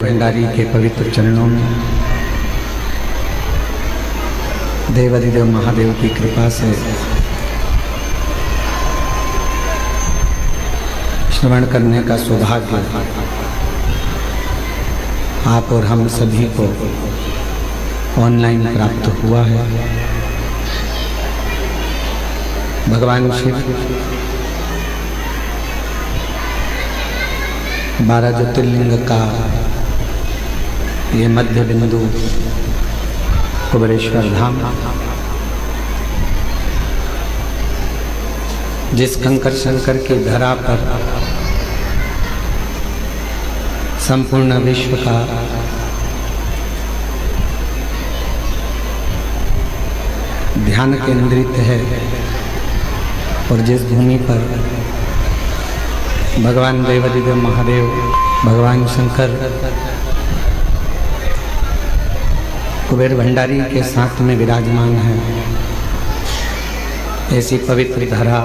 भंडारी के पवित्र चरणों में देवाधिदेव महादेव की कृपा से श्रवण करने का सौभाग्य आप और हम सभी को ऑनलाइन प्राप्त हुआ है। भगवान शिव 12 ज्योतिर्लिंग का ये मध्य बिंदु कुबेरेश्वर धाम, जिस कंकर शंकर की धरा पर संपूर्ण विश्व का ध्यान केंद्रित है और जिस भूमि पर भगवान देवाधिदेव महादेव, भगवान शंकर कुबेर भंडारी के साथ में विराजमान है, ऐसी पवित्र धरा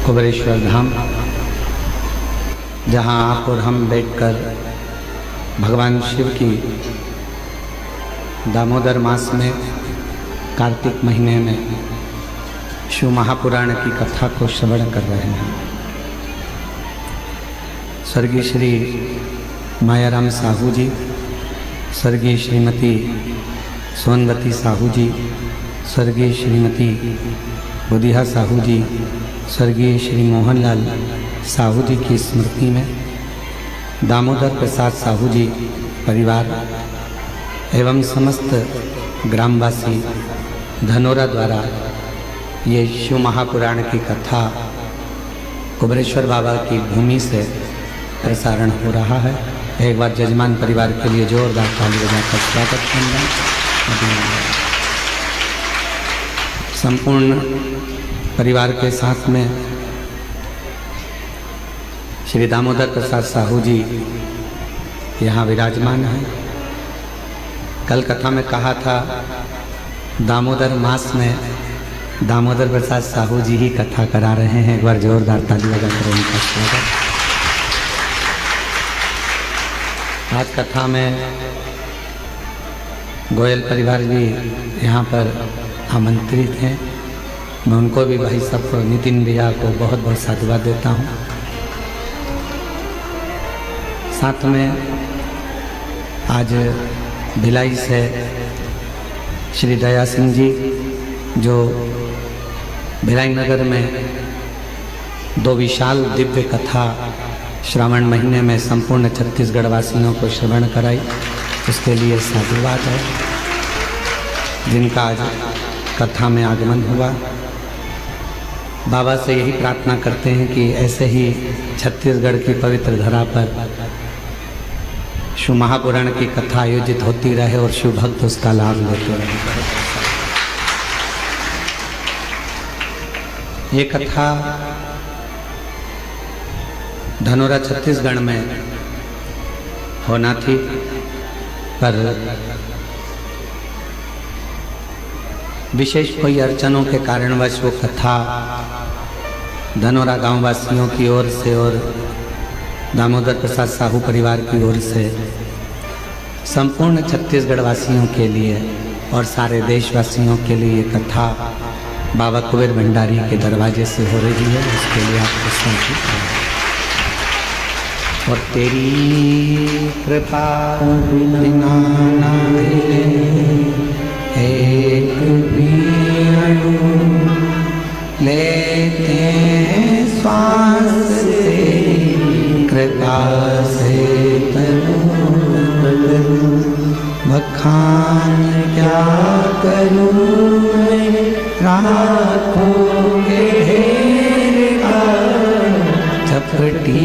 कुबेरेश्वर धाम, जहाँ आप और हम बैठकर भगवान शिव की दामोदर मास में कार्तिक महीने में शिव महापुराण की कथा को श्रवण कर रहे हैं। स्वर्गीय श्री मायाराम साहू जी, स्वर्गीय श्रीमती सोनवती साहू जी, स्वर्गीय श्रीमती बुधिया साहू जी, स्वर्गीय श्री मोहनलाल साहू जी की स्मृति में दामोदर प्रसाद साहू जी परिवार एवं समस्त ग्रामवासी धनोरा द्वारा ये शिव महापुराण की कथा कुबेरेश्वर बाबा की भूमि से प्रसारण हो रहा है। एक बार जजमान परिवार के लिए जोरदार ताली बजाकर स्वागत करना। संपूर्ण परिवार के साथ में श्री दामोदर प्रसाद साहू जी यहाँ विराजमान हैं। कल कथा में कहा था दामोदर मास में दामोदर प्रसाद साहू जी ही कथा करा रहे हैं। एक बार जोरदार ताली बजाकर उनका स्वागत। आज कथा में गोयल परिवार भी यहाँ पर आमंत्रित हैं। मैं उनको भी भाई साहब नितिन भैया को बहुत बहुत साधुवाद देता हूँ। साथ में आज भिलाई से श्री दया सिंह जी, जो भिलाई नगर में 2 विशाल दिव्य कथा श्रावण महीने में संपूर्ण छत्तीसगढ़ वासियों को श्रवण कराई, उसके लिए साधुवाद है। जिनका आज कथा में आगमन हुआ, बाबा से यही प्रार्थना करते हैं कि ऐसे ही छत्तीसगढ़ की पवित्र धरा पर शिव महापुराण की कथा आयोजित होती रहे और शिव भक्त उसका लाभ लेते रहे। ये कथा धनोरा छत्तीसगढ़ में होना थी, पर विशेष कोई अड़चनों के कारणवश वो कथा धनोरा गांव वासियों की ओर से और दामोदर प्रसाद साहू परिवार की ओर से संपूर्ण छत्तीसगढ़ वासियों के लिए और सारे देशवासियों के लिए ये कथा बाबा कुबेर भंडारी के दरवाजे से हो रही है। उसके लिए आपको समर्पित है। और तेरी कृपा बिना नाहे एक भी अणु लेते हैं श्वास से, कृपा से तनु बखान क्या करूं मैं रातों के ढेर का, चपटी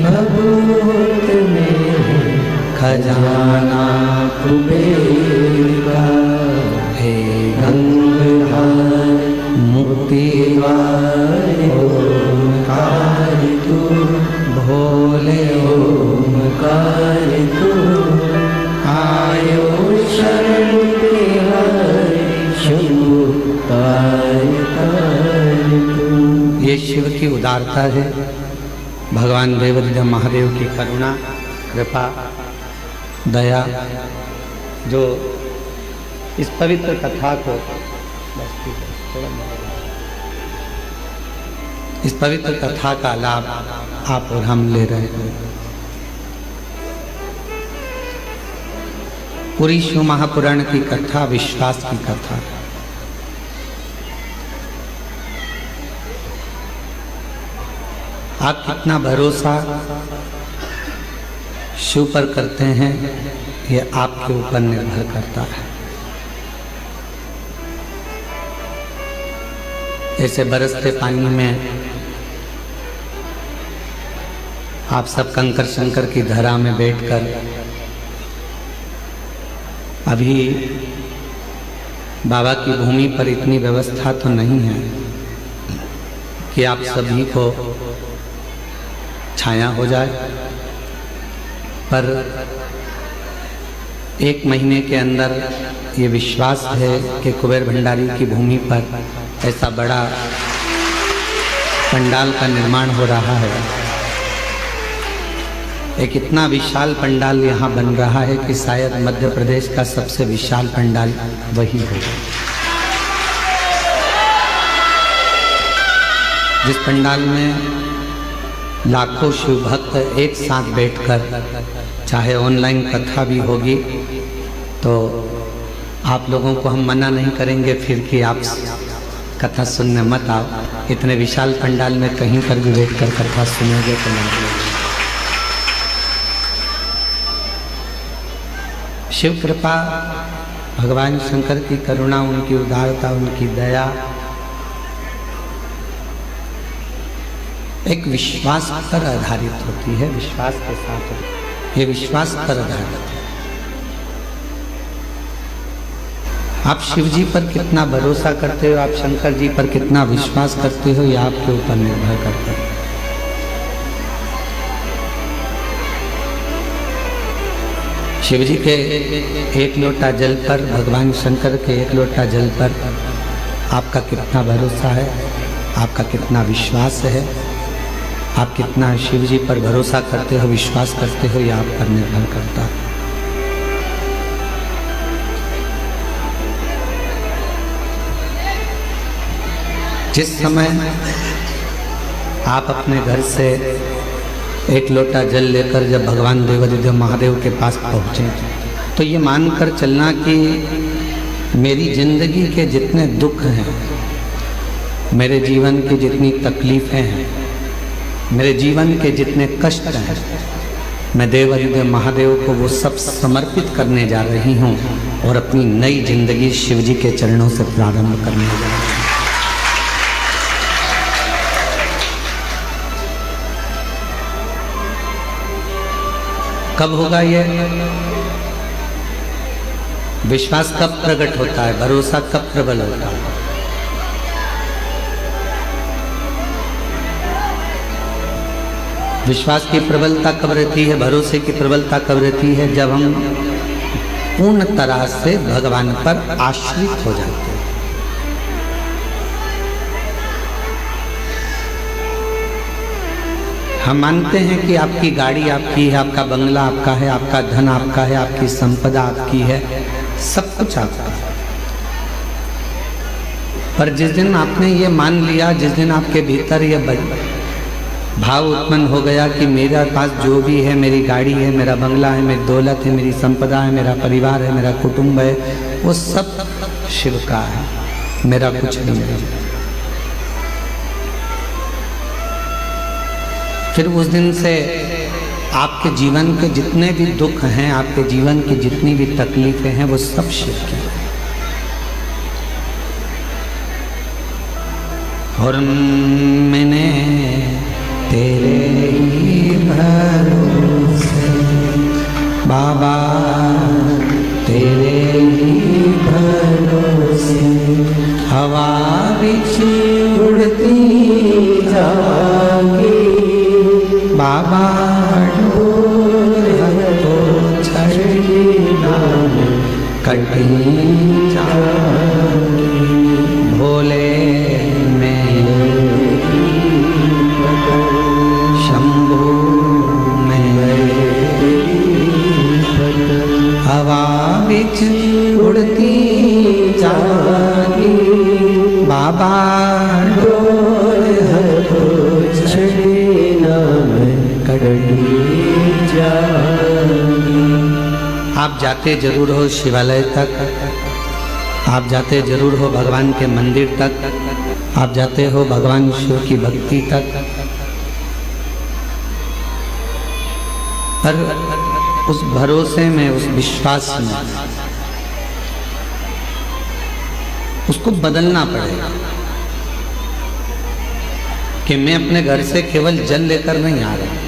भभूत में खजाना कुबेर का, हे गंगाधर मुक्ति द्वार ओमकार तू, भोले ओमकार तू, आयो शरण तिहारी शंभु ये शिव की उदारता है, भगवान देवाधिदेव महादेव की करुणा, कृपा, दया जो इस पवित्र कथा को, इस पवित्र कथा का लाभ आप और हम ले रहे हैं। पूरी शिव महापुराण की कथा विश्वास की कथा है। आप कितना भरोसा शिव पर करते हैं ये आपके ऊपर निर्भर करता है। ऐसे बरसते पानी में आप सब कंकर शंकर की धरा में बैठकर, अभी बाबा की भूमि पर इतनी व्यवस्था तो नहीं है कि आप सभी को छाया हो जाए, पर 1 महीने के अंदर ये विश्वास है कि कुबेर भंडारी की भूमि पर ऐसा बड़ा पंडाल का निर्माण हो रहा है। एक इतना विशाल पंडाल यहाँ बन रहा है कि शायद मध्य प्रदेश का सबसे विशाल पंडाल वही होगा। जिस पंडाल में लाखों शिव भक्त एक साथ बैठकर, चाहे ऑनलाइन कथा भी होगी तो आप लोगों को हम मना नहीं करेंगे फिर कि आप कथा सुनने मत आओ। इतने विशाल पंडाल में कहीं पर भी बैठकर कथा सुनोगे तो नहीं। शिव कृपा, भगवान शंकर की करुणा, उनकी उदारता, उनकी दया एक विश्वास पर आधारित होती है। विश्वास के साथ ये विश्वास पर आधारित है। आप शिव जी पर कितना भरोसा करते हो, आप शंकर जी पर कितना विश्वास करते हो, ये आपके ऊपर निर्भर करता है। शिव जी के 1 लोटा जल पर, भगवान शंकर के 1 लोटा जल पर आपका कितना भरोसा है, आपका कितना विश्वास है, आप कितना शिव जी पर भरोसा करते हो, विश्वास करते हो, ये आप पर निर्भर करता है। जिस समय आप अपने घर से 1 लोटा जल लेकर जब भगवान देवाधिदेव महादेव के पास पहुँचे तो ये मानकर चलना कि मेरी जिंदगी के जितने दुख हैं, मेरे जीवन की जितनी तकलीफ़ें हैं, मेरे जीवन के जितने कष्ट हैं, मैं देवाधिदेव महादेव को वो सब समर्पित करने जा रही हूँ और अपनी नई जिंदगी शिव जी के चरणों से प्रारंभ करने जा रही हूँ। कब होगा ये? विश्वास कब प्रकट होता है, भरोसा कब प्रबल होता है? विश्वास की प्रबलता कब रहती है, भरोसे की प्रबलता कब रहती है? जब हम पूर्ण तरह से भगवान पर आश्रित हो जाते हैं। हम मानते हैं कि आपकी गाड़ी आपकी है, आपका बंगला आपका है, आपका धन आपका है, आपकी संपदा आपकी है, सब कुछ आपका है। पर जिस दिन आपने ये मान लिया, जिस दिन आपके भीतर ये भाव उत्पन्न हो गया कि मेरे पास जो भी है, मेरी गाड़ी है, मेरा बंगला है, मेरी दौलत है, मेरी संपदा है, मेरा परिवार है, मेरा कुटुंब है, वो सब शिव का है, मेरा कुछ नहीं है। फिर उस दिन से आपके जीवन के जितने भी दुख हैं, आपके जीवन की जितनी भी तकलीफें हैं, वो सब शिव की हैं। और मैंने तेरे ही भरोसे बाबा, तेरे ही भरोसे हवा बिछ उड़ती जाएगी बाबा, डोर तो छड़ना कटी जाएगी भोले में शंभू में बीच उड़ती जागी, बाबा डोल आप जाते जरूर हो शिवालय तक, आप जाते जरूर हो भगवान के मंदिर तक, आप जाते हो भगवान शिव की भक्ति तक, पर उस भरोसे में, उस विश्वास में उसको बदलना पड़ेगा कि मैं अपने घर से केवल जल लेकर नहीं आ रहा,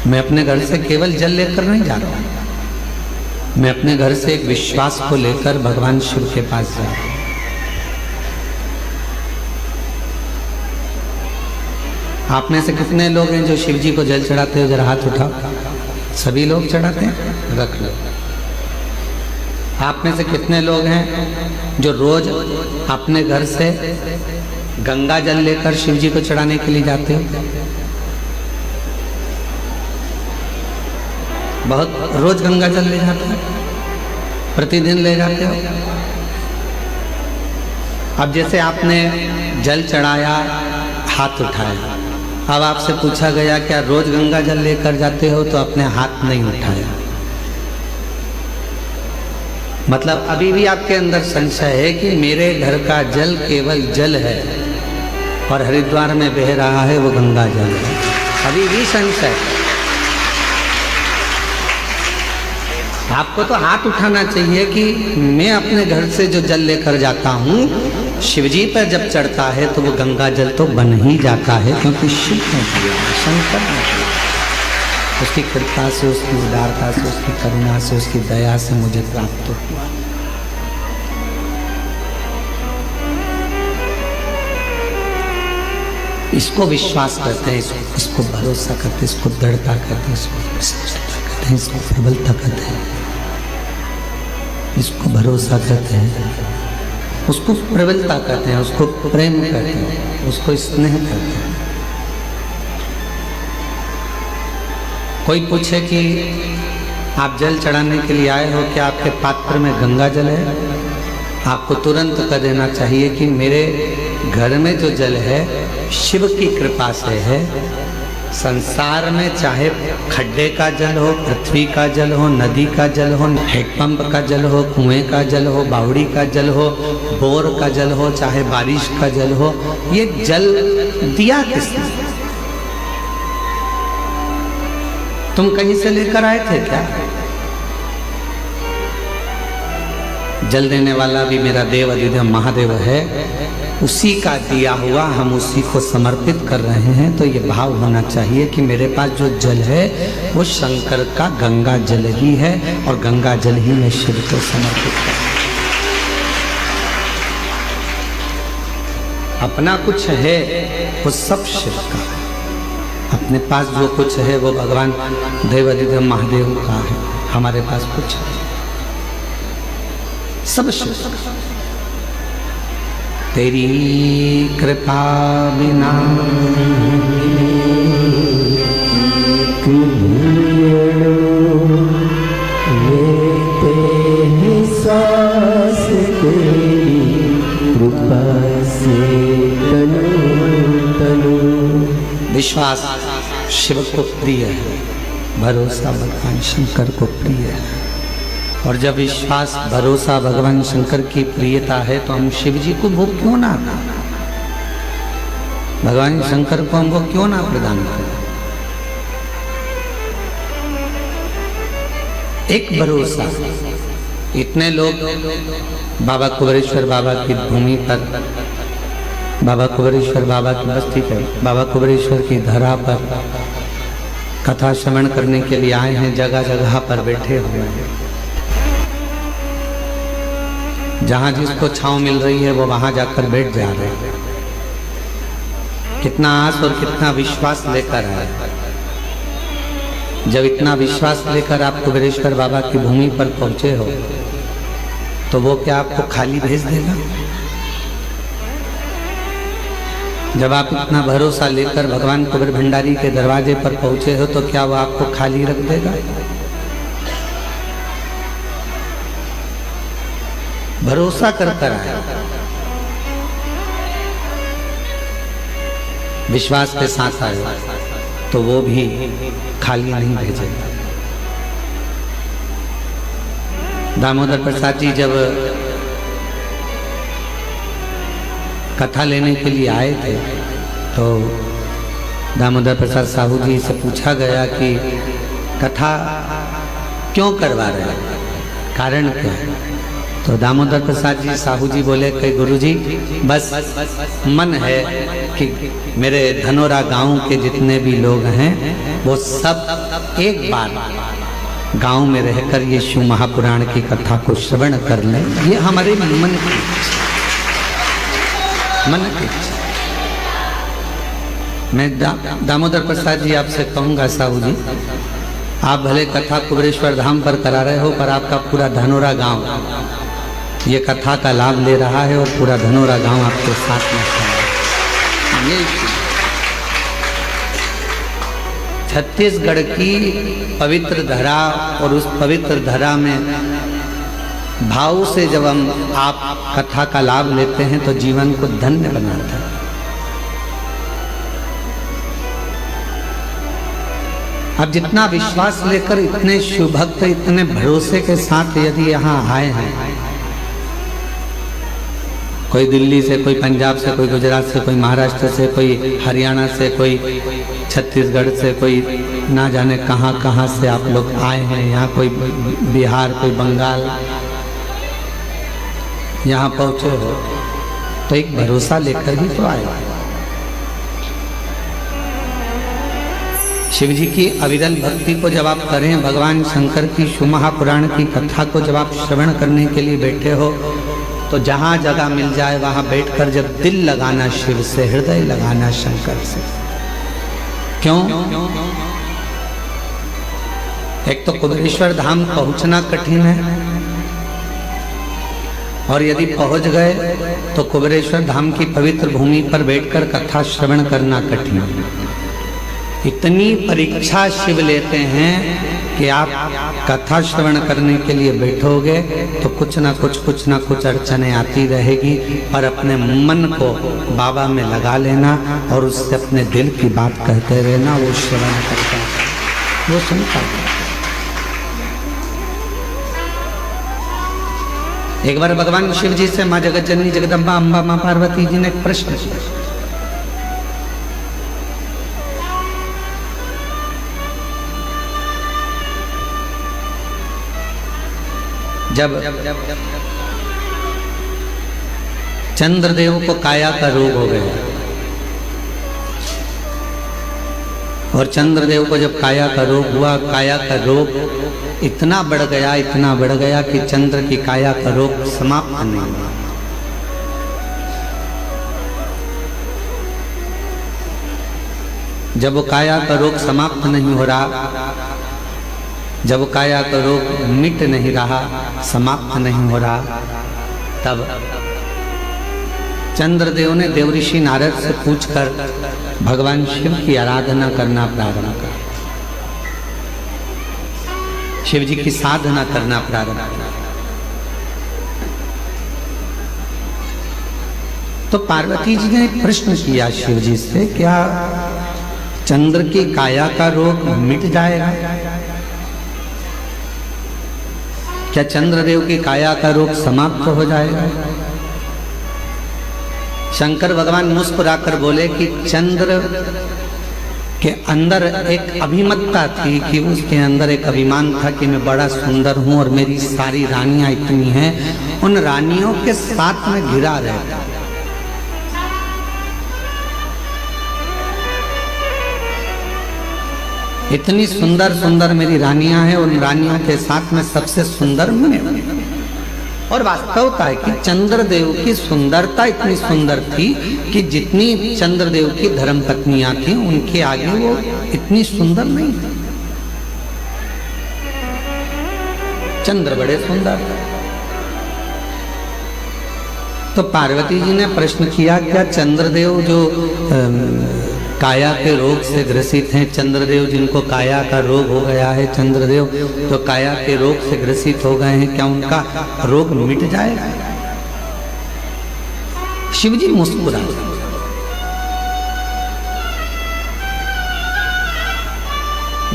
मैं अपने घर से केवल जल लेकर नहीं जा रहा, मैं अपने घर से एक विश्वास को लेकर भगवान शिव के पास जा रहा हूं। आप में से कितने लोग हैं जो शिव जी को जल चढ़ाते हो? जरा हाथ उठाओ। सभी लोग चढ़ाते हैं? रख लो। आप में से कितने लोग हैं जो रोज अपने घर से गंगा जल लेकर शिव जी को चढ़ाने के लिए जाते हो? बहुत रोज गंगा जल ले जाते हो? प्रतिदिन ले जाते हो? अब जैसे आपने जल चढ़ाया, हाथ उठाया, अब आपसे पूछा गया क्या रोज गंगा जल लेकर जाते हो? तो अपने हाथ नहीं उठाया। मतलब अभी भी आपके अंदर संशय है कि मेरे घर का जल केवल जल है और हरिद्वार में बह रहा है वो गंगा जल है। अभी भी संशय। आपको तो हाथ उठाना चाहिए कि मैं अपने घर से जो जल लेकर जाता हूँ, शिवजी पर जब चढ़ता है तो वो गंगा जल तो बन ही जाता है, क्योंकि शिव ने दिया, शंकर ने दिया। उसकी कृपा से, उसकी उदारता से, उसकी करुणा से, उसकी दया से मुझे प्राप्त हुआ। इसको विश्वास करते हैं, इसको भरोसा करते हैं, इसको दृढ़ता करते हैं, इसको विश्वासता करते हैं, इसको प्रबलता करते हैं, इसको भरोसा करते हैं, उसको प्रबलता करते हैं, उसको प्रेम करते हैं, उसको स्नेह करते हैं। कोई पूछे कि आप जल चढ़ाने के लिए आए हो, क्या आपके पात्र में गंगा जल है? आपको तुरंत कह देना चाहिए कि मेरे घर में जो जल है शिव की कृपा से है। संसार में चाहे खड्डे का जल हो, पृथ्वी का जल हो, नदी का जल हो, हैंडपंप का जल हो, कुएं का जल हो, बावड़ी का जल हो, बोर का जल हो, चाहे बारिश का जल हो, ये जल दिया किसने? तुम कहीं से लेकर आए थे क्या? जल देने वाला भी मेरा देव अधिदेव महादेव है, उसी का दिया हुआ हम उसी को समर्पित कर रहे हैं। तो ये भाव होना चाहिए कि मेरे पास जो जल है वो शंकर का गंगा जल ही है और गंगा जल ही मैं शिव को समर्पित कर। अपना कुछ है वो सब शिव का, अपने पास जो कुछ है वो भगवान देव अधिदेव महादेव का है। हमारे पास कुछ है, सब शिव का। तेरी कृपा बिना लेते हैं सांस, तेरी कृपा से तनु तनु। विश्वास शिव को प्रिय है, भरोसा भगवान शंकर को प्रिय है। और जब विश्वास भरोसा भगवान शंकर की प्रियता है तो हम शिव जी को भोग क्यों ना दें? भगवान शंकर को हम भोग क्यों ना प्रदान करें? एक भरोसा। इतने लोग बाबा कुबेरेश्वर बाबा की भूमि पर, बाबा कुबेरेश्वर बाबा की बस्ती पर, बाबा कुबेरेश्वर की धरा पर कथा श्रवण करने के लिए आए हैं। जगह जगह पर बैठे हुए हैं, जहां जिसको छांव मिल रही है वो वहां जाकर बैठ जा रहे हैं। कितना आस और कितना विश्वास लेकर आए। जब इतना विश्वास लेकर आप कुबेरेश्वर बाबा की भूमि पर पहुंचे हो तो वो क्या आपको खाली भेज देगा? जब आप इतना भरोसा लेकर भगवान कुबेर भंडारी के दरवाजे पर पहुंचे हो तो क्या वो आपको खाली रख देगा? भरोसा कर आए, विश्वास के साथ आए, तो वो भी खाली नहीं भेजेगा। दामोदर प्रसाद जी जब कथा लेने के लिए आए थे तो दामोदर प्रसाद साहू जी से पूछा गया कि कथा क्यों करवा रहे हैं, कारण क्या है? तो दामोदर प्रसाद जी साहू जी बोले कि गुरुजी बस मन है कि मेरे धनोरा गांव के जितने भी लोग हैं वो सब एक बार गांव में रहकर ये शिव महापुराण की कथा को श्रवण कर लें। ये हमारे मन की मैं दामोदर प्रसाद जी आपसे कहूँगा साहू जी, आप भले कथा कुबेरेश्वर धाम पर करा रहे हो, पर आपका पूरा धनोरा गांव ये कथा का लाभ ले रहा है और पूरा धनोरा गांव आपके साथ में है। छत्तीसगढ़ की पवित्र धरा और उस पवित्र धरा में भाव से जब हम आप कथा का लाभ लेते हैं तो जीवन को धन्य बनाता है। अब जितना विश्वास लेकर इतने शिव भक्त इतने भरोसे के साथ यदि यहाँ आए हैं, कोई दिल्ली से, कोई पंजाब से, कोई गुजरात से, कोई महाराष्ट्र से, कोई हरियाणा से, कोई छत्तीसगढ़ से, कोई ना जाने कहाँ कहाँ से आप लोग आए हैं यहाँ, कोई बिहार, कोई बंगाल, यहाँ पहुँचे हो तो एक भरोसा लेकर ही तो आए। शिव जी की अविरल भक्ति को जब आप करें, भगवान शंकर की शिव महापुराण की कथा को जब आप श्रवण करने के लिए बैठे हो, तो जहाँ जगह मिल जाए वहाँ बैठकर जब दिल लगाना शिव से, हृदय लगाना शंकर से। क्यों? एक तो कुबेरेश्वर धाम पहुँचना कठिन है, और यदि पहुँच गए तो कुबेरेश्वर धाम की पवित्र भूमि पर बैठकर कथा श्रवण करना कठिन है। इतनी परीक्षा शिव लेते हैं कि आप कथा श्रवण करने के लिए बैठोगे तो कुछ ना कुछ अड़चने आती रहेगी, पर अपने मन को बाबा में लगा लेना और उससे अपने दिल की बात कहते रहना, वो श्रवण करता है, वो सुनता है। एक बार भगवान शिव जी से माँ जगत जननी जगदम्बा अम्बा माँ पार्वती जी ने एक प्रश्न किया। जब चंद्रदेव को काया का रोग हो गया और चंद्रदेव को जब काया का रोग हुआ, काया का रोग इतना बढ़ गया कि चंद्र की काया का रोग समाप्त नहीं हुआ। जब वो काया का रोग समाप्त नहीं हो रहा, जब काया का रोग मिट नहीं रहा, समाप्त नहीं हो रहा, तब चंद्रदेव ने देवऋषि नारद से पूछकर भगवान शिव की आराधना करना प्रारंभ किया, शिव जी की साधना करना प्रारंभ किया। तो पार्वती जी ने प्रश्न किया शिव जी से, क्या चंद्र की काया का रोग मिट जाएगा? क्या चंद्रदेव की काया का रोग समाप्त हो जाएगा? शंकर भगवान मुस्कुराकर बोले कि चंद्र के अंदर एक अभिमतता थी, कि उसके अंदर एक अभिमान था कि मैं बड़ा सुंदर हूं और मेरी सारी रानियां इतनी हैं, उन रानियों के साथ में घिरा रहता। इतनी सुंदर सुंदर मेरी रानियां हैं, उन रानियों के साथ में सबसे सुंदर मैं। और वास्तवता है कि चंद्रदेव की सुंदरता इतनी सुंदर थी कि जितनी चंद्रदेव की धर्मपत्नियां थी उनके आगे वो इतनी सुंदर नहीं थी। चंद्र बड़े सुंदर थे। तो पार्वती जी ने प्रश्न किया, क्या चंद्रदेव जो काया के रोग से ग्रसित हैं, चंद्रदेव जिनको काया का रोग हो गया है, चंद्रदेव जो काया के रोग से ग्रसित हो गए हैं, क्या उनका रोग मिट जाएगा? शिव जी मुस्कुराए।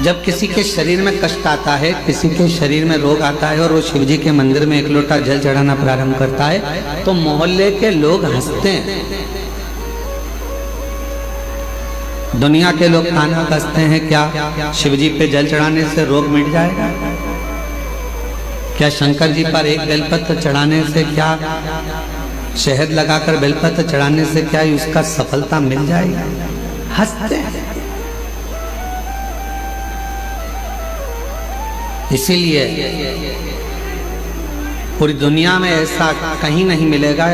जब किसी के शरीर में कष्ट आता है, किसी के शरीर में रोग आता है और वो शिव जी के मंदिर में एक लोटा जल चढ़ाना प्रारंभ करता है तो मोहल्ले के लोग हंसते हैं। दुनिया के लोग ताना कसते हैं, क्या शिव जी पे जल चढ़ाने से रोग मिट जाएगा? क्या शंकर जी पर एक बेलपत्र चढ़ाने से, क्या शहद लगाकर बेलपत्र चढ़ाने से क्या उसका सफलता मिल जाएगी? हंसते हैं। इसीलिए पूरी दुनिया में ऐसा कहीं नहीं मिलेगा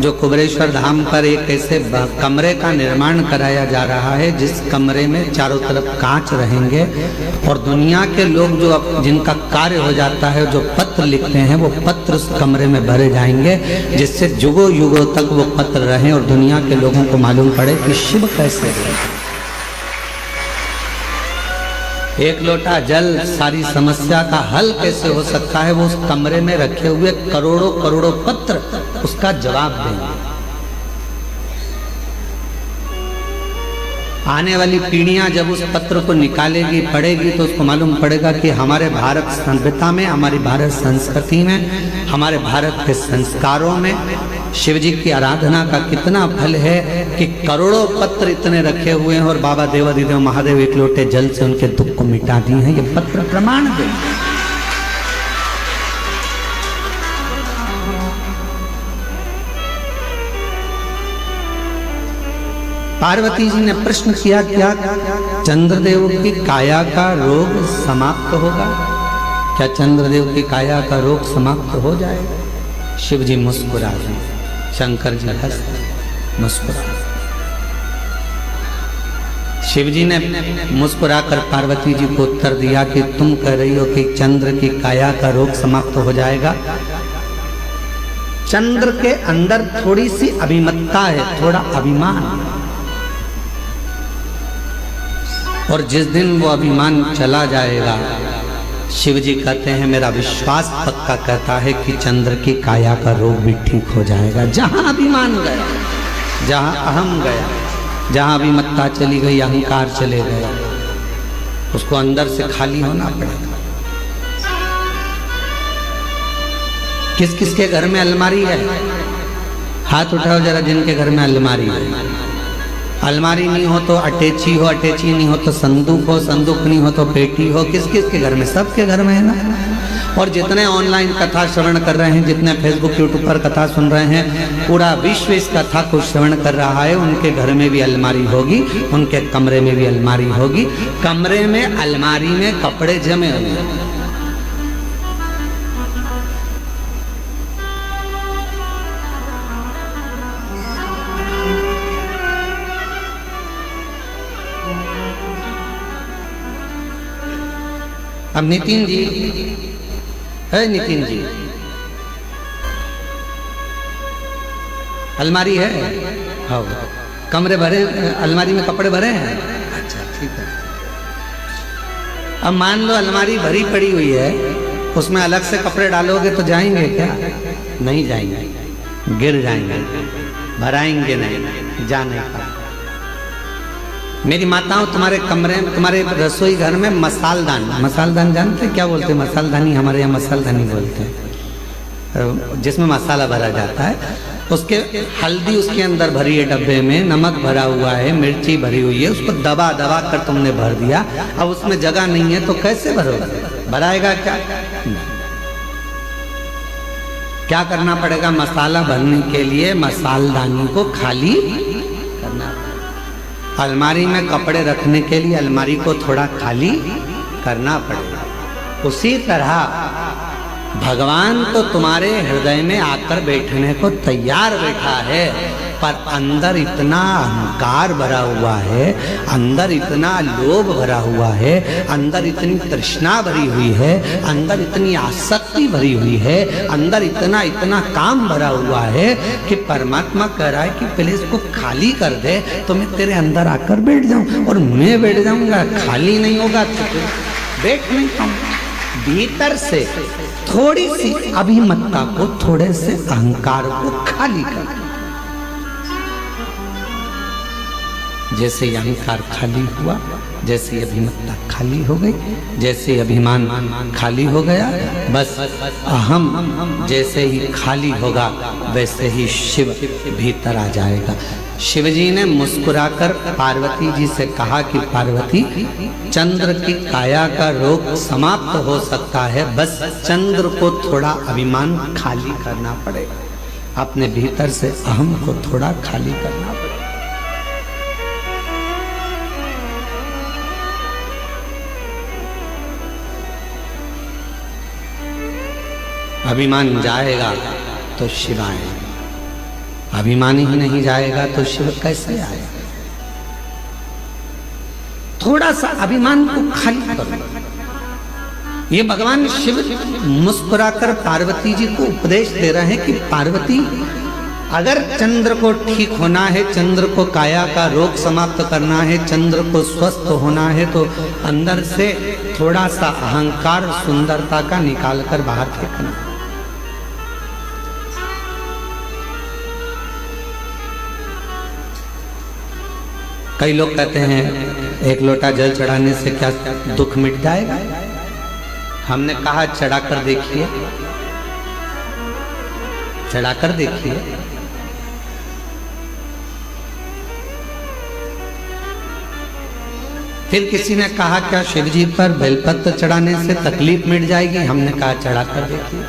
जो कुबेरेश्वर धाम पर एक ऐसे कमरे का निर्माण कराया जा रहा है जिस कमरे में चारों तरफ कांच रहेंगे और दुनिया के लोग जो जिनका कार्य हो जाता है, जो पत्र लिखते हैं, वो पत्र उस कमरे में भरे जाएंगे जिससे युगों युगों तक वो पत्र रहें और दुनिया के लोगों को मालूम पड़े कि शिव कैसे है। एक लोटा जल सारी समस्या का हल कैसे हो सकता है, वो उस कमरे में रखे हुए करोड़ों करोड़ों पत्र उसका जवाब देंगे। आने वाली पीढ़ियां जब उस पत्र को निकालेगी, पढ़ेगी, तो उसको मालूम पड़ेगा कि हमारे भारत सभ्यता में, हमारी भारत संस्कृति में, हमारे भारत के संस्कारों में शिव जी की आराधना का कितना फल है कि करोड़ों पत्र इतने रखे हुए हैं और बाबा देवाधिदेव महादेव एक लोटे जल से उनके दुख को मिटा दिए हैं। ये पत्र प्रमाण दे। पार्वती जी ने प्रश्न किया, क्या चंद्रदेव की काया का रोग समाप्त होगा? क्या चंद्रदेव की काया का रोग समाप्त हो जाएगा? शिव जी मुस्कुरा रहे, शंकर जी हंस मुस्कुरा। शिव जी ने मुस्कुराकर पार्वती जी को उत्तर दिया कि तुम कह रही हो कि चंद्र की काया का रोग समाप्त हो जाएगा। चंद्र के अंदर थोड़ी सी अभिमत्ता है, थोड़ा अभिमान, और जिस दिन वो अभिमान चला जाएगा, शिव जी कहते हैं मेरा विश्वास पक्का कहता है कि चंद्र की काया का रोग भी ठीक हो जाएगा। जहां अभिमान गया, जहां अहम गया, जहां अभिमत्ता चली गई, अहंकार चले गया, उसको अंदर से खाली होना पड़ेगा। किस किस के घर में अलमारी है? हाथ उठाओ जरा जिनके घर में अलमारी है। अलमारी नहीं हो तो अटैची हो, अटैची नहीं हो तो संदूक हो, संदूक नहीं हो तो पेटी हो। किस किस के घर में? सबके घर में है ना। और जितने ऑनलाइन कथा श्रवण कर रहे हैं, जितने फेसबुक यूट्यूब पर कथा सुन रहे हैं, पूरा विश्व इस कथा को श्रवण कर रहा है। उनके घर में भी अलमारी होगी, उनके कमरे में भी अलमारी होगी। कमरे में अलमारी में कपड़े जमे हुए, अब नितिन जी है, नितिन जी अलमारी है? हाँ, कमरे भरे, अलमारी में कपड़े भरे हैं? अच्छा ठीक है। अब मान लो अलमारी भरी पड़ी हुई है, उसमें अलग से कपड़े डालोगे तो जाएंगे क्या? नहीं जाएंगे, गिर जाएंगे, भराएंगे नहीं, जा नहीं पाएंगे। मेरी माताओं, तुम्हारे कमरे में, तुम्हारे रसोई घर में मसालदान, मसालदान जानते क्या बोलते हैं? मसालदानी, हमारे यहाँ मसालदानी बोलते हैं, जिसमें मसाला भरा जाता है। उसके हल्दी उसके अंदर भरी है, डब्बे में नमक भरा हुआ है, मिर्ची भरी हुई है, उसको दबा दबा कर तुमने भर दिया। अब उसमें जगह नहीं है तो कैसे भरोगे? भराएगा क्या? क्या करना पड़ेगा? मसाला भरने के लिए मसालदानी को खाली करना पड़ेगा। अलमारी में कपड़े रखने के लिए अलमारी को थोड़ा खाली करना पड़ेगा। उसी तरह भगवान तो तुम्हारे हृदय में आकर बैठने को तैयार बैठा है, पर अंदर इतना अहंकार भरा हुआ है, अंदर इतना लोभ भरा हुआ है, अंदर इतनी तृष्णा भरी हुई है, अंदर इतनी आसक्ति भरी हुई है, अंदर इतना इतना काम भरा हुआ है कि परमात्मा कह रहा है कि पहले इसको खाली कर दे तो मैं तेरे अंदर आकर बैठ जाऊं। और मैं बैठ जाऊंगा, खाली नहीं होगा तो बैठ नहीं पाऊंगा। भीतर से थोड़ी सी अभिमत्ता को, थोड़े से अहंकार को खाली कर, जैसे अहंकार खाली हुआ, जैसे अभिमत्ता खाली हो गई, जैसे अभिमान खाली हो गया, बस अहम जैसे ही खाली होगा वैसे ही शिव भीतर आ जाएगा। शिव जी ने मुस्कुराकर पार्वती जी से कहा कि पार्वती, चंद्र की काया का रोग समाप्त हो सकता है, बस चंद्र को थोड़ा अभिमान खाली करना पड़ेगा, अपने भीतर से अहम को थोड़ा खाली करना पड़ेगा। अभिमान जाएगा तो शिव आएगा, अभिमान ही नहीं जाएगा तो शिव कैसे आएगा? थोड़ा सा अभिमान को खाली करो। ये भगवान शिव मुस्कुराकर पार्वती जी को उपदेश दे रहे हैं कि पार्वती, अगर चंद्र को ठीक होना है, चंद्र को काया का रोग समाप्त करना है, चंद्र को स्वस्थ होना है, तो अंदर से थोड़ा सा अहंकार सुंदरता का निकाल कर बाहर फेंकना। कई लोग कहते हैं एक लोटा जल चढ़ाने से क्या दुख मिट जाएगा? हमने कहा चढ़ाकर देखिए, चढ़ाकर देखिए। फिर किसी ने कहा क्या शिव जी पर बेलपत्र चढ़ाने से तकलीफ मिट जाएगी? हमने कहा चढ़ाकर देखिए।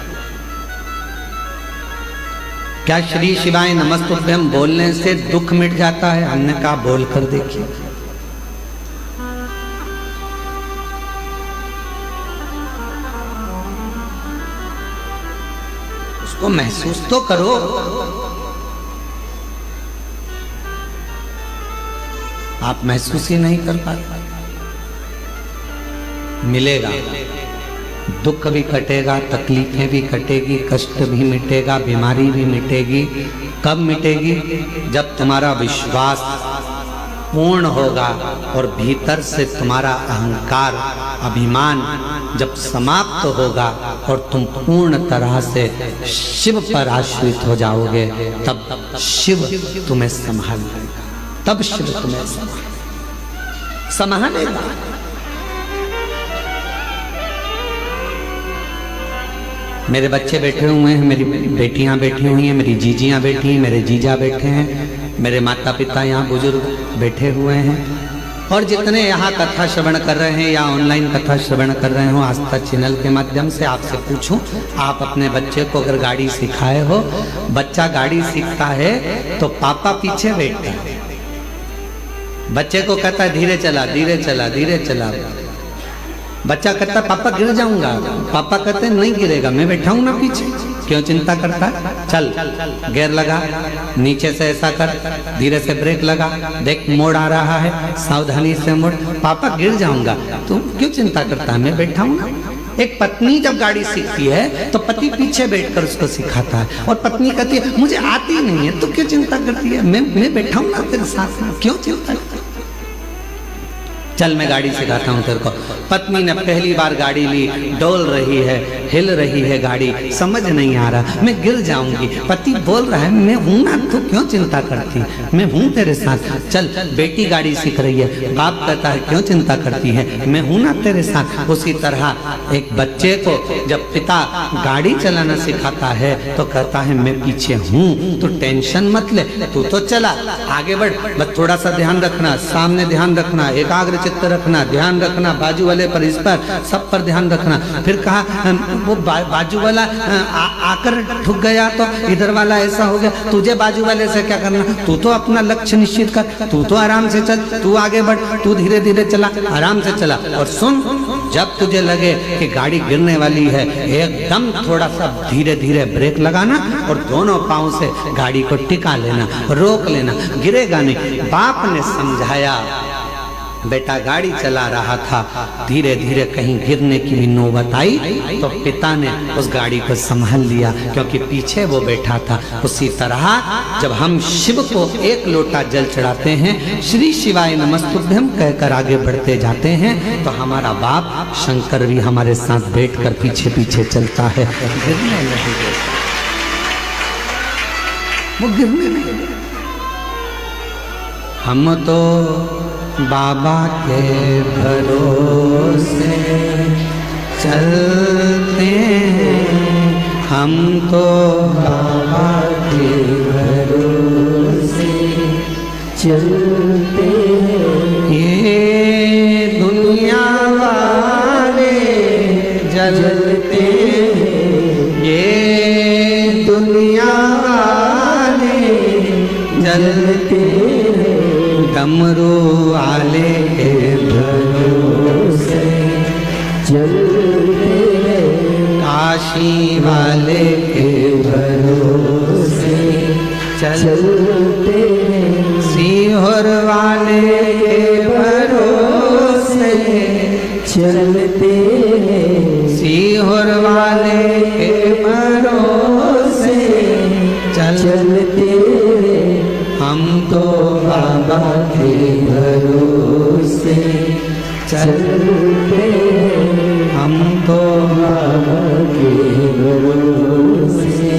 क्या श्री शिवाय नमस्तुभ्यम बोलने से दुख मिट जाता है? हमने कहा बोलकर देखिए। उसको महसूस तो करो। आप महसूस ही नहीं कर पाते। मिलेगा, दुख भी कटेगा, तकलीफें भी कटेगी, कष्ट भी मिटेगा, बीमारी भी मिटेगी। कब मिटेगी? जब तुम्हारा विश्वास पूर्ण होगा और भीतर से तुम्हारा अहंकार, अभिमान जब समाप्त होगा और तुम पूर्ण तरह से शिव पर आश्रित हो जाओगे, तब शिव तुम्हें संभाल लेगा, तब शिव तुम्हें संभालेगा। मेरे बच्चे बैठे हुए हैं, मेरी बेटियां बैठी हुई हैं, मेरी जीजियां बैठी हैं, मेरे जीजा बैठे हैं, मेरे माता पिता यहाँ बुजुर्ग बैठे हुए हैं, और जितने यहाँ कथा श्रवण कर रहे हैं या ऑनलाइन कथा श्रवण कर रहे हो आस्था चैनल के माध्यम से, आपसे पूछूं, आप अपने बच्चे को अगर गाड़ी सिखाए हो, बच्चा गाड़ी सीखता है तो पापा पीछे बैठते हैं, बच्चे को कहता है धीरे चला धीरे चला धीरे चला, बच्चा कहता पापा गिर जाऊंगा, पापा कहते नहीं गिरेगा, मैं बैठा हूं ना पीछे, क्यों चिंता करता? चल गियर लगा, नीचे से ऐसा कर, धीरे से ब्रेक लगा, देख मोड़ आ रहा है, सावधानी से मोड़, पापा गिर जाऊंगा, तुम क्यों चिंता करता है, मैं बैठा हूं ना। एक पत्नी जब गाड़ी सीखती है तो पति पीछे बैठकर उसको सिखाता है, और पत्नी कहती है मुझे आती नहीं है, तो क्यों चिंता करती है, मैं बैठा हूं ना तेरे साथ में, क्यों चिंता करती? चल मैं गाड़ी सिखाता हूँ तेरे को। पत्नी ने पहली बार गाड़ी ली, डोल रही है, हिल रही है गाड़ी, समझ नहीं आ रहा, मैं गिर जाऊंगी, पति बोल रहा है मैं हूं ना, तू क्यों चिंता करती, मैं हूं तेरे साथ। चल बेटी गाड़ी सीख रही है, बाप कहता है क्यों चिंता करती है, मैं हूं ना तेरे साथ। उसी तरह एक बच्चे को जब पिता गाड़ी चलाना सिखाता है तो कहता है मैं पीछे हूं, तू टेंशन मत ले, तू तो चला आगे बढ़, बस थोड़ा सा ध्यान रखना, सामने ध्यान रखना, एकाग्र चित्त रखना, ध्यान रखना, बाजू वाले पर, इस पर, सब पर ध्यान रखना। फिर कहा वो बाजू वाला आकर ठुक गया तो इधर वाला ऐसा हो गया, तुझे बाजू वाले से क्या करना, तू तो अपना लक्ष्य निश्चित कर, तू तो आराम से चल, तू आगे बढ़, तू धीरे धीरे चला, आराम से चला। और सुन, जब तुझे लगे कि गाड़ी गिरने वाली है, एकदम थोड़ा सा धीरे धीरे ब्रेक लगाना और दोनों पांव से गाड़ी को टिका लेना, रोक लेना, गिरेगा नहीं। बाप ने समझाया, बेटा गाड़ी चला रहा था, धीरे धीरे कहीं गिरने की भी नौबत आई तो पिता ने उस गाड़ी को संभाल लिया, क्योंकि पीछे वो बैठा था। उसी तरह जब हम शिव को एक लोटा जल चढ़ाते हैं, श्री शिवाय नमस्तुभ्यम कहकर आगे बढ़ते जाते हैं, तो हमारा बाप शंकर भी हमारे साथ बैठकर पीछे पीछे चलता है, गिरने नहीं देता, वो गिरने नहीं देता। हम तो बाबा के भरोसे चलते हैं, हम तो बाबा के भरोसे चलते हैं। ये दुनिया वाले जलते हैं, ये दुनिया वाले जलते हैं, डमरू वाले के भरोसे चलते हैं, काशी वाले के भरोसे चलते हैं, सीहोर वाले के भरोसे चलते हैं, सीहोर वाले के भरोसे चलते हैं, हम तो बाबा के भरोसे चलते हैं, हम तो बाबा के भरोसे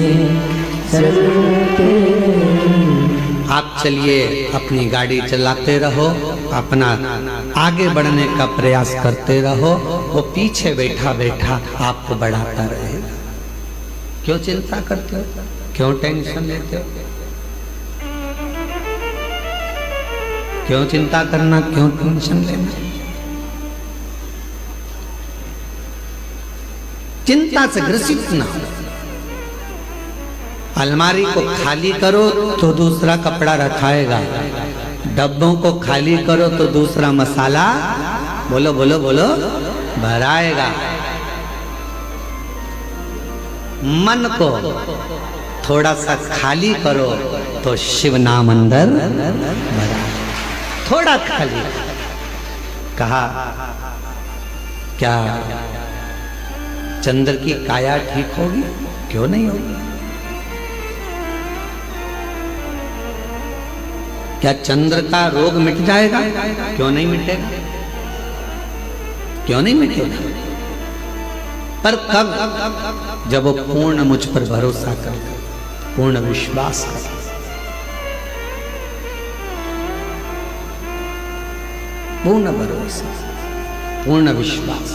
चलते हैं। आप चलिए अपनी गाड़ी चलाते रहो, अपना आगे बढ़ने का प्रयास करते रहो, वो पीछे बैठा बैठा आपको बढ़ाता रहेगा। क्यों चिंता करते हो, क्यों टेंशन लेते हो, क्यों चिंता करना, क्यों टेंशन लेना। चिंता से ग्रसित ना हो। अलमारी को खाली करो तो दूसरा कपड़ा रखाएगा, डब्बों को खाली करो तो दूसरा मसाला बोलो बोलो बोलो भराएगा। मन को थोड़ा सा खाली करो तो शिव नाम अंदर भरा। थोड़ा खाली कहा, क्या चंद्र की काया ठीक होगी? क्यों नहीं होगी? क्या चंद्र का रोग मिट जाएगा? क्यों नहीं मिटेगा? क्यों नहीं मिटेगा? पर कब? जब वो पूर्ण मुझ पर भरोसा कर, पूर्ण विश्वास कर। पूर्ण भरोसा, पूर्ण विश्वास।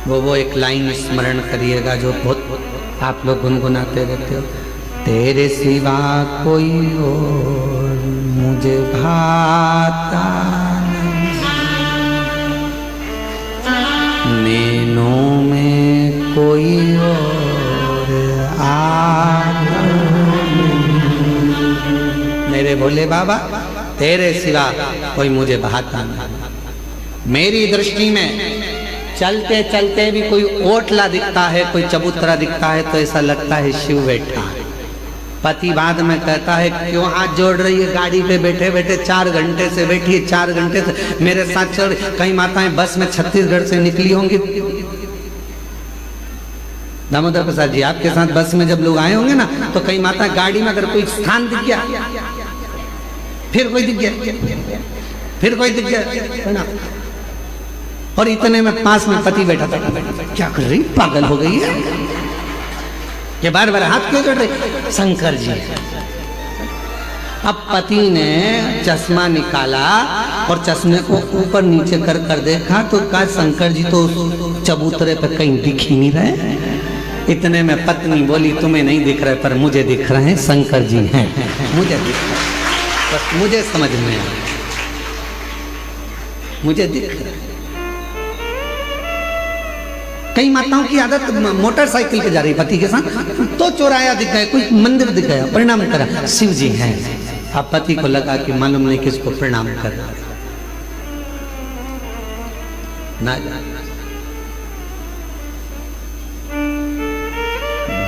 वो एक लाइन स्मरण करिएगा जो बहुत आप लोग गुनगुनाते रहते हो। तेरे सिवा कोई और मुझे भाता नहीं, नैनों में कोई और आता नहीं। मेरे भोले बाबा तेरे सिवा कोई मुझे भाता नहीं। मेरी दृष्टि में चलते चलते भी कोई ओटला दिखता है, कोई चबूतरा दिखता है तो ऐसा लगता है शिव बैठा है। पति बाद में कहता है क्यों हाथ जोड़ रही है, गाड़ी पे बैठे बैठे 4 घंटे से बैठी है, 4 घंटे से मेरे साथ चल। कई माताएं बस में छत्तीसगढ़ से निकली होंगी। दामोदर प्रसाद जी आपके साथ बस में जब लोग आए होंगे ना, तो कई माताएं गाड़ी में अगर कोई स्थान दिख गया, फिर कोई दिख गया, फिर कोई दिख गया, और इतने में पास में पति बैठा था। क्या कर रही, पागल हो गई है, ये बार बार हाथ क्यों जोड़ रही? शंकर जी। अब पति ने चश्मा निकाला और चश्मे को ऊपर नीचे कर कर देखा तो कहा शंकर जी तो चबूतरे पर कहीं दिख ही नहीं रहे। इतने में पत्नी बोली तुम्हें नहीं दिख रहे पर मुझे दिख रहे हैं, शंकर जी हैं, मुझे दिख रहे, बस मुझे समझ में आया, मुझे दिख रहा है। कई माताओं की आदत मोटरसाइकिल पे जा रही पति के साथ, तो चौराया दिख गया, कोई मंदिर दिख गया, प्रणाम करा, शिव जी हैं। अब पति को लगा कि मालूम नहीं किसको प्रणाम कर रहा ना।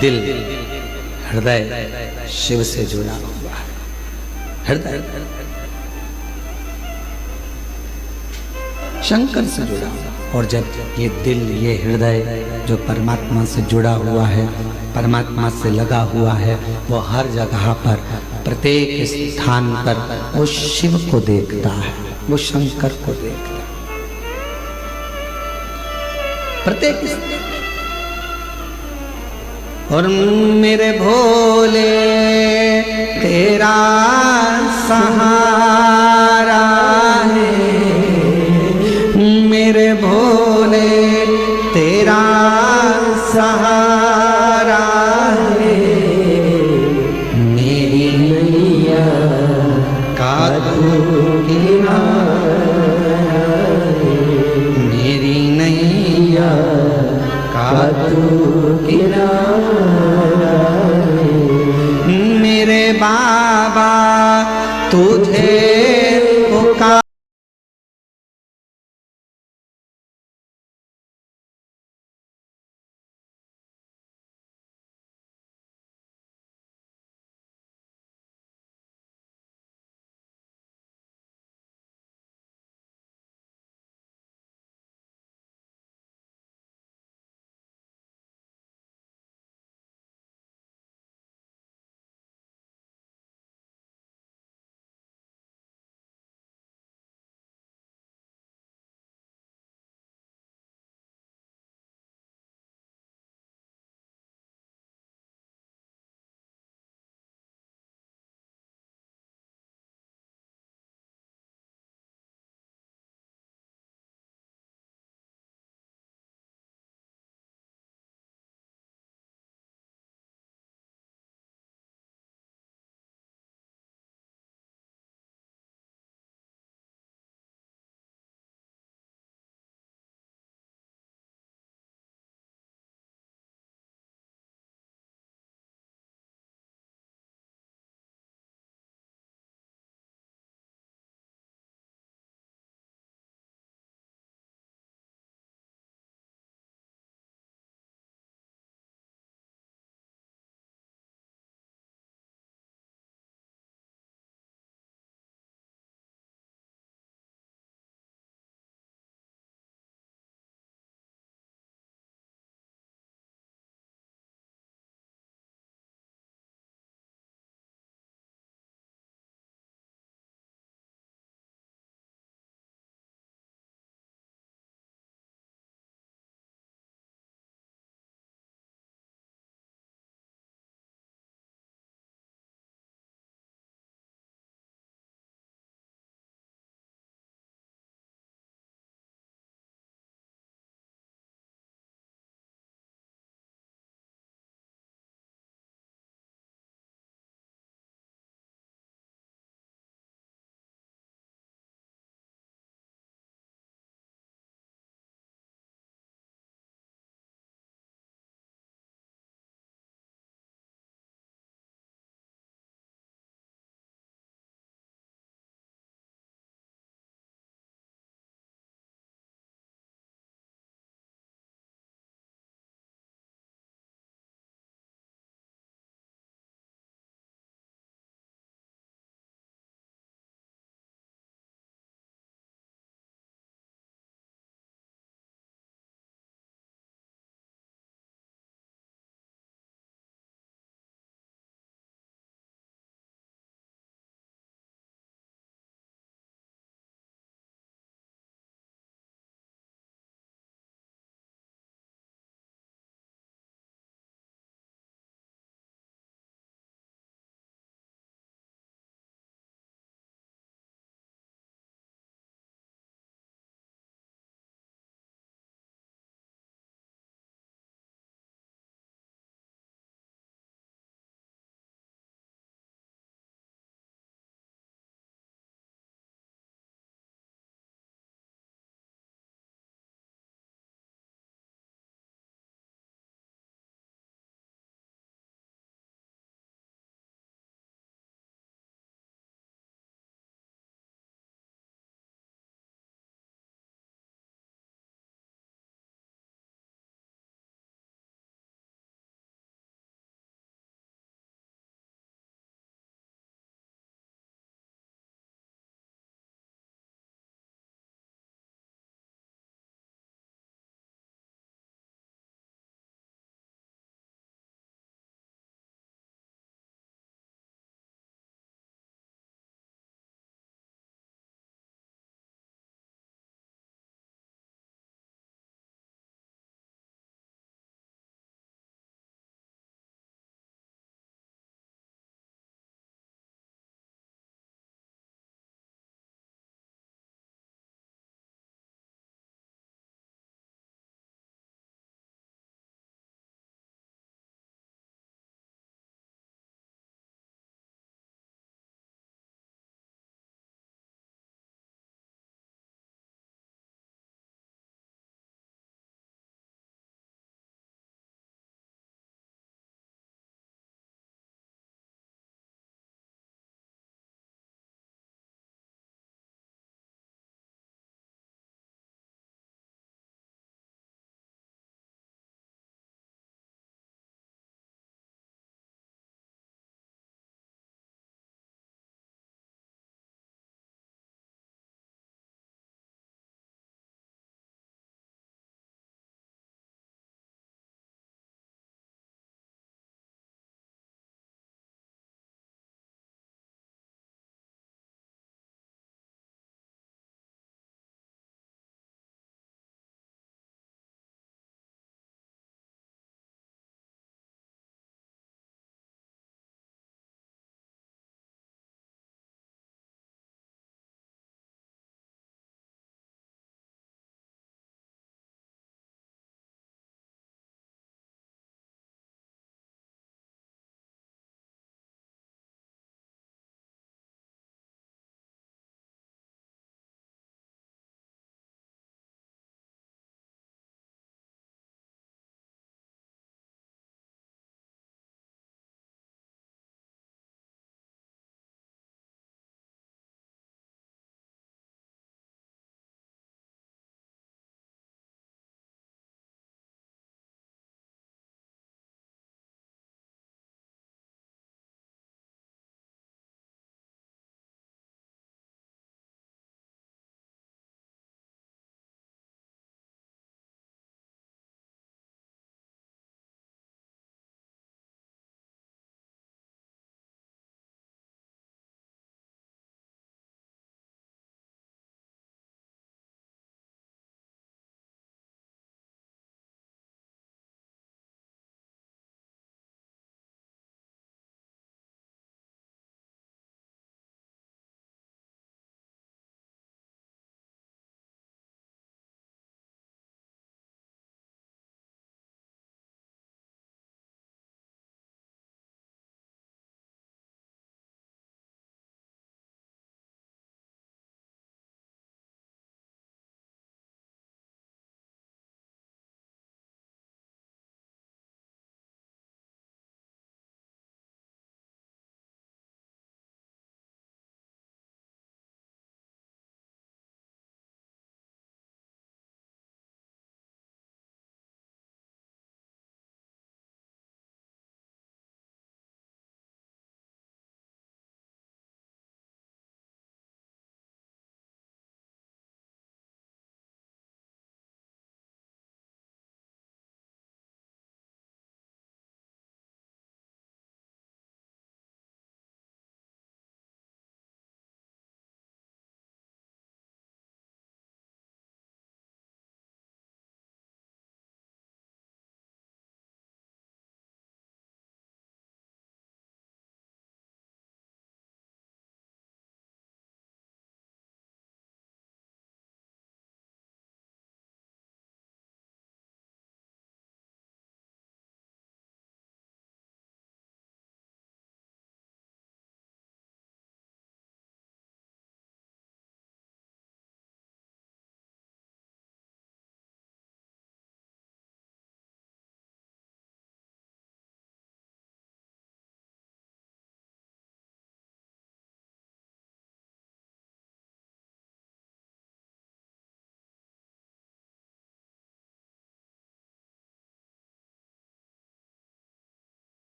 दिल हृदय शिव से जुड़ा हुआ है, हृदय शंकर से जुड़ा हुआ। और जब ये दिल, ये हृदय जो परमात्मा से जुड़ा हुआ है, परमात्मा से लगा हुआ है, वो हर जगह पर, प्रत्येक स्थान पर वो शिव को देखता है, वो शंकर को देखता है। प्रत्येक और मेरे भोले तेरा सहारा है, मेरे भोले तेरा सहारा है, मेरी नैया का तू किनारा है, मेरी नैया का तू किनारा है। मेरे बाबा तुझे